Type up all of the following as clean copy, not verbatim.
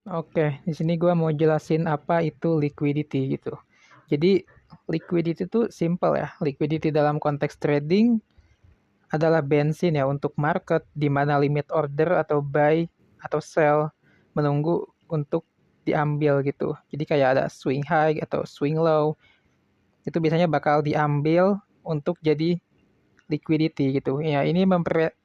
Oke, di sini gua mau jelasin apa itu liquidity gitu. Jadi liquidity itu simple ya. Liquidity dalam konteks trading adalah bensin ya untuk market di mana limit order atau buy atau sell menunggu untuk diambil gitu. Jadi kayak ada swing high atau swing low. Itu biasanya bakal diambil untuk jadi liquidity gitu. Ya, ini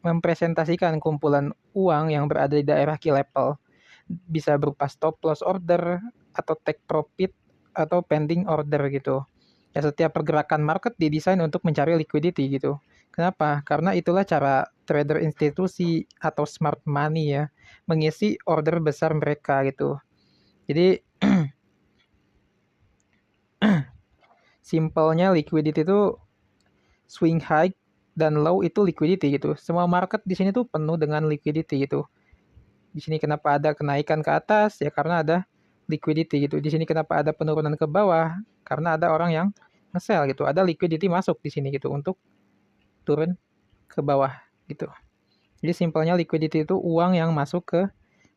mempresentasikan kumpulan uang yang berada di daerah key level. Bisa berupa stop loss order atau take profit atau pending order gitu. Ya, setiap pergerakan market didesain untuk mencari liquidity gitu. Kenapa? Karena itulah cara trader institusi atau smart money ya mengisi order besar mereka gitu. Jadi simpelnya liquidity itu swing high dan low itu liquidity gitu. Semua market di sini tuh penuh dengan liquidity gitu. Di sini kenapa ada kenaikan ke atas ya karena ada liquidity gitu. Di sini kenapa ada penurunan ke bawah karena ada orang yang nge-sell gitu. Ada liquidity masuk di sini gitu untuk turun ke bawah gitu. Jadi simpelnya liquidity itu uang yang masuk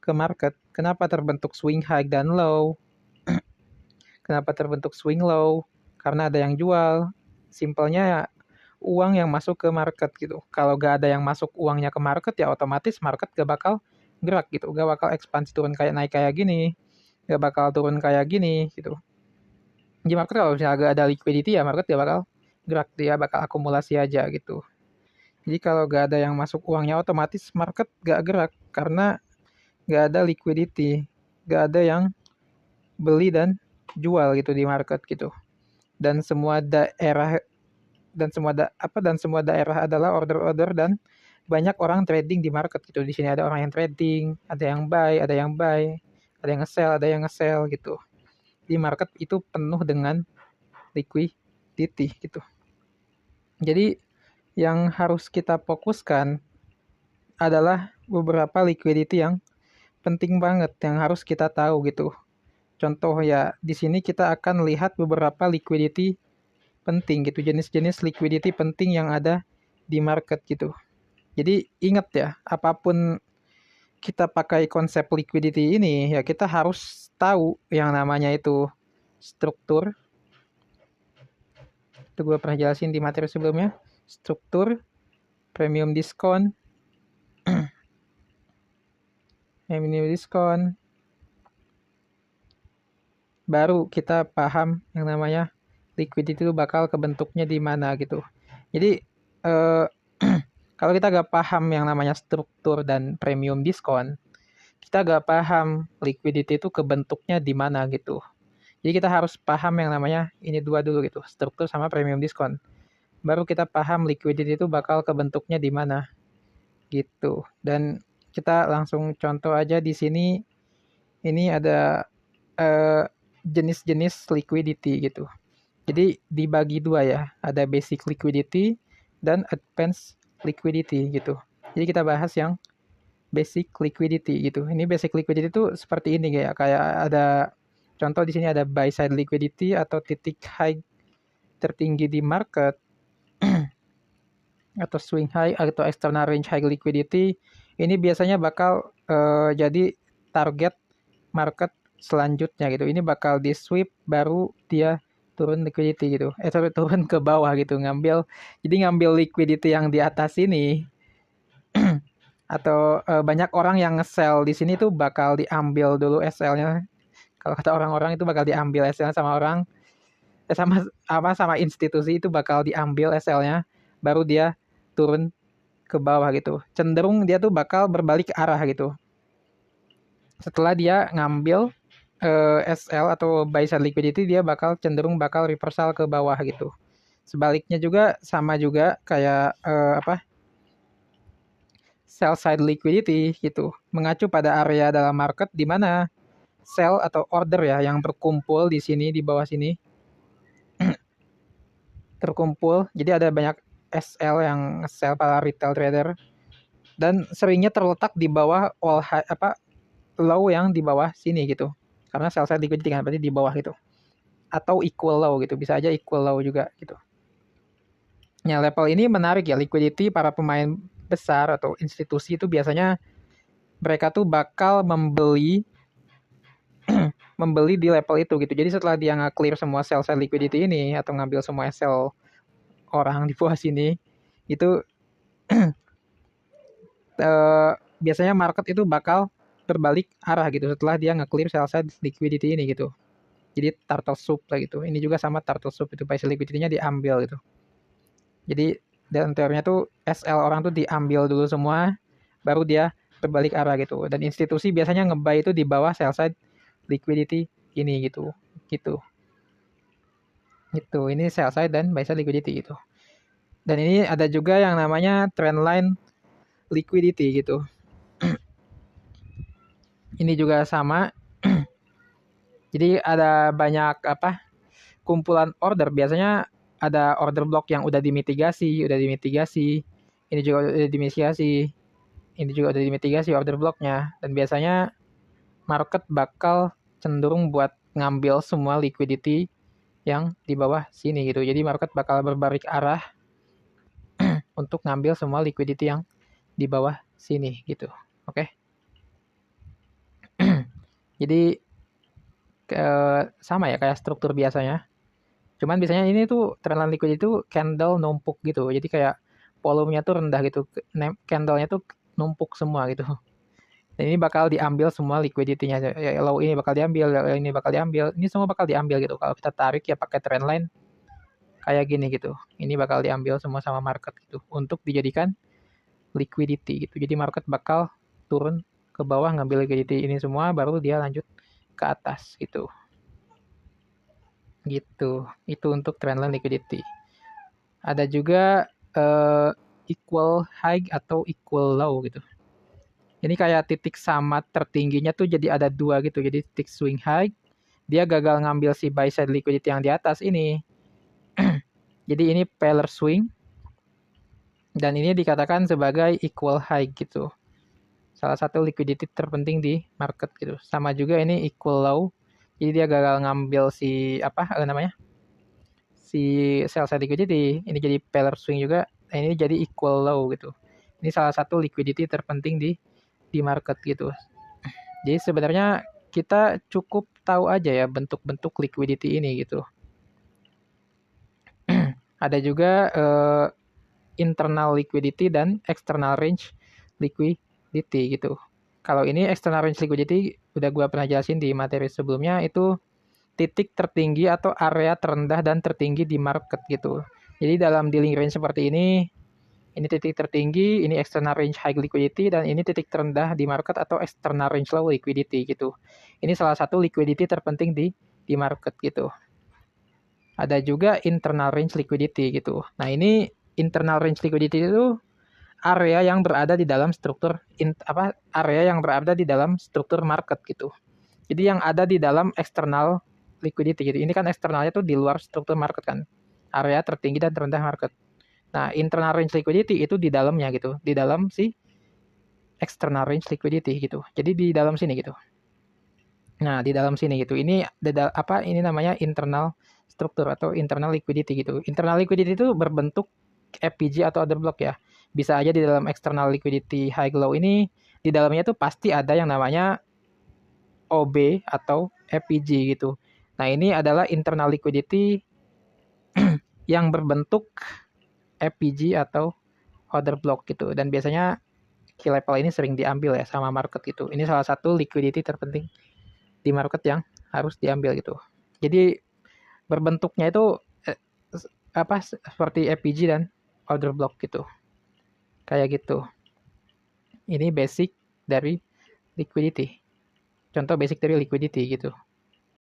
ke market. Kenapa terbentuk swing high dan low? Kenapa terbentuk swing low? Karena ada yang jual. Simpelnya ya, uang yang masuk ke market gitu. Kalau gak ada yang masuk uangnya ke market ya otomatis market gak bakal gerak gitu. Gak bakal ekspansi turun kayak naik kayak gini. Gak bakal turun kayak gini gitu. Di market kalau misalnya gak ada liquidity ya market gak bakal gerak. Dia bakal akumulasi aja gitu. Jadi kalau gak ada yang masuk uangnya otomatis market gak gerak. Karena gak ada liquidity. Gak ada yang beli dan jual gitu di market gitu. Dan semua daerah dan semua daerah adalah order-order dan banyak orang trading di market gitu. Di sini ada orang yang trading, ada yang buy, ada yang nge-sell, gitu. Di market itu penuh dengan liquidity gitu. Jadi yang harus kita fokuskan adalah beberapa liquidity yang penting banget yang harus kita tahu gitu. Contoh ya, di sini kita akan lihat beberapa liquidity penting gitu, jenis-jenis liquidity penting yang ada di market gitu. Jadi ingat ya, apapun kita pakai konsep liquidity ini, ya kita harus tahu yang namanya itu struktur. Itu gue pernah jelasin di materi sebelumnya. Struktur, premium diskon, premium diskon. Baru kita paham yang namanya liquidity itu bakal kebentuknya di mana gitu. Jadi eh, kalau kita gak paham yang namanya struktur dan premium diskon, kita gak paham liquidity itu kebentuknya di mana gitu. Jadi kita harus paham yang namanya ini dua dulu gitu, struktur sama premium diskon. Baru kita paham liquidity itu bakal kebentuknya di mana gitu. Dan kita langsung contoh aja di sini. Ini ada eh, jenis-jenis liquidity gitu. Jadi dibagi dua ya, ada basic liquidity dan advanced liquidity gitu. Jadi kita bahas yang basic liquidity gitu. Ini basic liquidity itu seperti ini kayak ada contoh di sini ada buy side liquidity atau titik high tertinggi di market atau swing high atau external range high liquidity. Ini biasanya bakal jadi target market selanjutnya gitu. Ini bakal di sweep baru dia turun liquidity gitu. Turun ke bawah gitu jadi ngambil liquidity yang di atas ini atau banyak orang yang nge-sell di sini tuh bakal diambil dulu SL-nya. Kalau kata orang-orang itu bakal diambil SL-nya sama orang sama institusi itu bakal diambil SL-nya baru dia turun ke bawah gitu. Cenderung dia tuh bakal berbalik arah gitu. Setelah dia ngambil SL atau buy side liquidity dia bakal reversal ke bawah gitu. Sebaliknya juga sama juga kayak sell side liquidity gitu. Mengacu pada area dalam market di mana sell atau order ya yang berkumpul di sini di bawah sini terkumpul. Jadi ada banyak SL yang sell para retail trader dan seringnya terletak di bawah low yang di bawah sini gitu. Karena sell side liquidity kan berarti di bawah gitu. Atau equal low gitu, bisa aja equal low juga gitu. Ya, level ini menarik ya, liquidity para pemain besar atau institusi itu biasanya mereka tuh bakal membeli membeli di level itu gitu. Jadi setelah dia nge-clear semua sell-side liquidity ini atau ngambil semua sell orang di bawah sini, itu biasanya market itu bakal berbalik arah gitu setelah dia nge-clear sell-side liquidity ini gitu. Jadi turtle soup lah gitu. Ini juga sama turtle soup itu buy side liquidity-nya diambil gitu. Jadi dan teorinya tuh SL orang tuh diambil dulu semua, baru dia berbalik arah gitu. Dan institusi biasanya nge-buy itu di bawah sell side liquidity ini gitu. Gitu. Gitu. Ini sell side dan buy side liquidity gitu. Dan ini ada juga yang namanya trendline liquidity gitu. Ini juga sama. Jadi ada banyak kumpulan order. Biasanya ada order block yang udah dimitigasi. Ini juga udah dimitigasi. Ini juga udah dimitigasi order blocknya. Dan biasanya market bakal cenderung buat ngambil semua liquidity yang di bawah sini gitu. Jadi market bakal berbalik arah untuk ngambil semua liquidity yang di bawah sini gitu. Oke. Jadi sama ya kayak struktur biasanya. Cuman biasanya ini tuh trendline liquidity itu candle numpuk gitu. Jadi kayak volumenya tuh rendah gitu. Candlenya tuh numpuk semua gitu. Dan ini bakal diambil semua liquidity-nya. Ya, low ini bakal diambil, ini bakal diambil. Ini semua bakal diambil gitu. Kalau kita tarik ya pakai trendline kayak gini gitu. Ini bakal diambil semua sama market gitu. Untuk dijadikan liquidity gitu. Jadi market bakal turun ke bawah ngambil liquidity ini semua. Baru dia lanjut ke atas gitu. Gitu. Itu untuk trendline liquidity. Ada juga equal high atau equal low gitu. Ini kayak titik sama tertingginya tuh jadi ada dua gitu. Jadi titik swing high, dia gagal ngambil si buy side liquidity yang di atas ini. Jadi ini Peller swing. Dan ini dikatakan sebagai equal high gitu. Salah satu liquidity terpenting di market gitu. Sama juga ini equal low. Jadi dia gagal ngambil si si sell side liquidity. Ini jadi Peller swing juga. Ini jadi equal low gitu. Ini salah satu liquidity terpenting di market gitu. Jadi sebenarnya kita cukup tahu aja ya bentuk-bentuk liquidity ini gitu. Ada juga internal liquidity dan external range liquidity gitu. Kalau ini external range liquidity udah gue pernah jelasin di materi sebelumnya, itu titik tertinggi atau area terendah dan tertinggi di market gitu. Jadi dalam dealing range seperti ini titik tertinggi, ini external range high liquidity, dan ini titik terendah di market atau external range low liquidity gitu. Ini salah satu liquidity terpenting di market gitu. Ada juga internal range liquidity gitu. Nah ini internal range liquidity itu area yang berada di dalam struktur area yang berada di dalam struktur market gitu. Jadi yang ada di dalam external liquidity gitu. Ini kan eksternalnya tuh di luar struktur market kan. Area tertinggi dan terendah market. Nah, internal range liquidity itu di dalamnya gitu, di dalam si external range liquidity gitu. Jadi di dalam sini gitu. Nah, di dalam sini gitu. Ini ini namanya internal struktur atau internal liquidity gitu. Internal liquidity itu berbentuk FPG atau other block ya. Bisa aja di dalam external liquidity high low ini di dalamnya tuh pasti ada yang namanya OB atau FPG gitu. Nah, ini adalah internal liquidity yang berbentuk FPG atau order block gitu. Dan biasanya key level ini sering diambil ya sama market gitu. Ini salah satu liquidity terpenting di market yang harus diambil gitu. Jadi berbentuknya itu seperti FPG dan order block gitu. Kayak gitu. Ini basic dari liquidity. Contoh basic dari liquidity gitu.